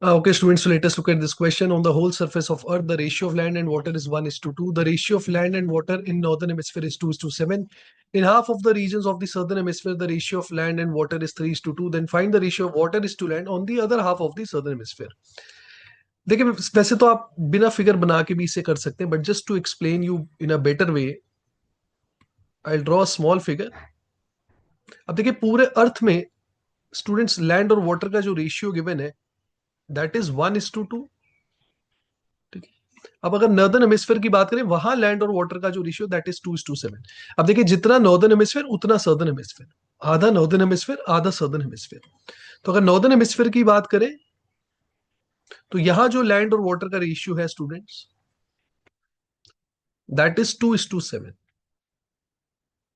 Okay, students, so let us look at this question. On the whole surface of Earth, the ratio of land and water is 1:2. The ratio of land and water in northern hemisphere is 2:7. In half of the regions of the southern hemisphere, the ratio of land and water is 3:2. Then find the ratio of water is to land on the other half of the southern hemisphere. देखिए, वैसे तो आप बिना figure बना के भी इसे कर सकते हैं, but just to explain you in a better way, I draw a small figure. अब देखिए, पूरे अर्थ में स्टूडेंट्स लैंड और वाटर का जो रेशियो गिवन है दैट इज 1:2. ठीक है. अब अगर नॉर्दर्न हेमिस्फीयर की बात करें, वहां लैंड और वाटर का जो रेशियो दैट इज 2:7. अब देखिए, जितना नॉर्दर्न हेमिस्फीयर उतना सदर्न हेमिस्फीयर, आधा नॉर्दर्न हेमिस्फीयर आधा सदर्न हेमिस्फीयर. तो अगर नॉर्दर्न हेमिस्फीयर की बात करें तो यहां जो लैंड और वाटर का रेशियो है स्टूडेंट्स दैट इज 2:7.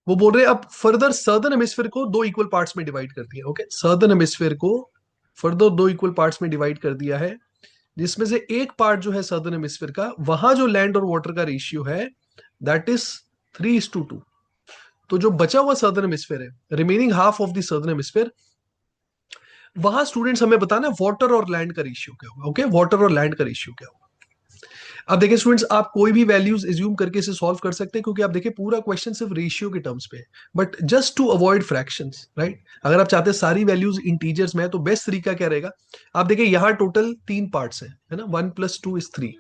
वो बोल रहे हैं अब फर्दर सदर्न हेमिस्फीयर को दो इक्वल पार्ट्स में डिवाइड कर दिया. ओके, सदर्न हेमिस्फीयर को फर्दर दो इक्वल पार्ट्स में डिवाइड कर दिया है, जिसमें से एक पार्ट जो है सदर्न हेमिस्फीयर का, वहां जो लैंड और वाटर का रेशियो है दैट इज 3:2. तो जो बचा हुआ सदर्न हेमिस्फीयर है, remaining half of the southern hemisphere, वहां स्टूडेंट्स हमें बताना है वाटर और लैंड का रेशियो क्या होगा. ओके, वाटर और लैंड का रेशियो क्या होगा. अब देखिए स्टूडेंट्स, आप कोई भी वैल्यूज एज्यूम करके इसे सॉल्व कर सकते हैं, क्योंकि आप देखिए पूरा क्वेश्चन सिर्फ रेशियो के टर्म्स पे है. But just to avoid fractions, right, अगर आप चाहते हैं सारी वैल्यूज इंटीजर्स में है तो बेस्ट तरीका क्या रहेगा. आप देखिए यहाँ टोटल 3 पार्ट्स है ना. 1 + 2 इज 3,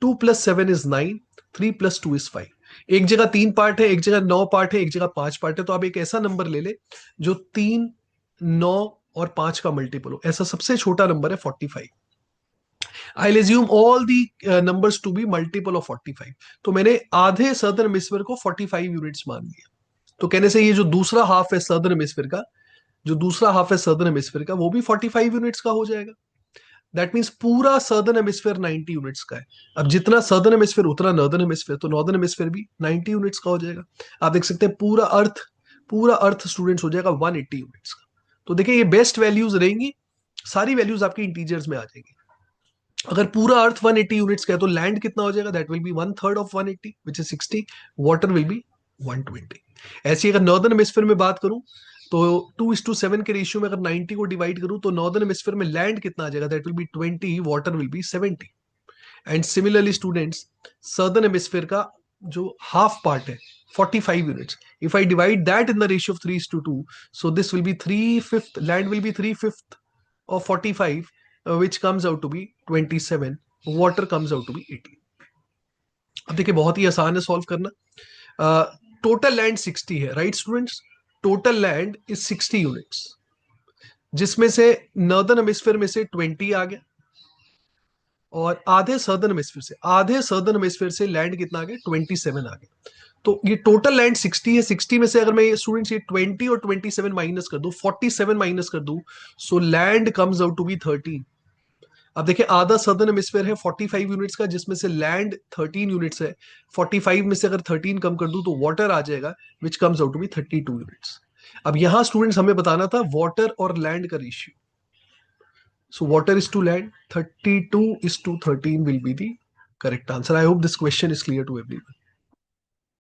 2 + 7 इज 9, 3 + 2 इज 5. एक जगह 3 पार्ट है, एक जगह 9 पार्ट है, एक जगह 5 पार्ट है. तो आप एक ऐसा नंबर ले ले जो 3, 9 और 5 का मल्टीपल हो. ऐसा सबसे छोटा नंबर है 45. I'll assume all the numbers to be multiple of 45. तो मैंने आधे सदर्न हेमिस्फीयर को 45 यूनिट्स मान लिया. तो कहने से ये जो दूसरा हाफ है सदर्न हेमिस्फीयर का, जो दूसरा हाफ है सदर्न हेमिस्फीयर का, वो भी 45 यूनिट्स का हो जाएगा. दैट मीन्स पूरा सदर्न हेमिस्फीयर 90 यूनिट्स का है. अब जितना सदर्न हेमिस्फीयर उतना नॉर्दर्न हेमिस्फीयर, तो नॉर्दर्न हेमिस्फीयर भी 90 यूनिट्स का हो जाएगा. आप देख सकते हैं पूरा अर्थ स्टूडेंट्स हो जाएगा 180 यूनिट्स का. तो देखिए, ये बेस्ट वैल्यूज रहेंगी, सारी वैल्यूज आपकी इंटीजर्स में आ जाएंगी. अगर पूरा अर्थ 180 यूनिट्स का है तो लैंड कितना हो जाएगा, that will be 1/3 of 180 which is 60. Water will be 120. ऐसी अगर नॉर्दर्न हेमिस्फीयर में बात करूं तो 2:7 के रेशियो में अगर 90 को डिवाइड करूं तो नॉर्दर्न हेमिस्फीयर में लैंड कितना आ जाएगा, that will be 20, water will be 70. And similarly students, southern hemisphere का जो हाफ पार्ट है 45 units, if I divide that in the ratio of 3:2, so this will be 3/5, land will be 3/5 of 45, which comes out to be 27. Water comes out to be 18. अब देखिए, बहुत ही आसान है solve करना. Total land 60 है, right students. Total land is 60 units, जिसमें से northern hemisphere में से 20 आ गया, और आधे सदर्न हेमिस्फीयर से लैंड कितना आ गया, 27 आ गया. तो ये टोटल लैंड 60 है. 60 में से अगर मैं स्टूडेंट्स ये 20 और 27 माइनस कर दूं, 47 माइनस कर दूं, so land comes out to be 13. अब देखिए, आधा सदर्न हेमिस्फीयर है 45 यूनिट्स का, जिसमें से लैंड 13 यूनिट्स है. 45 में से अगर 13 कम कर दूं तो वाटर आ जाएगा, which comes out to be 32 units. अब यहां स्टूडेंट्स हमें बताना था वाटर और लैंड का ratio. So water is to land, 32:13 will be the correct answer. I hope this question is clear to everyone.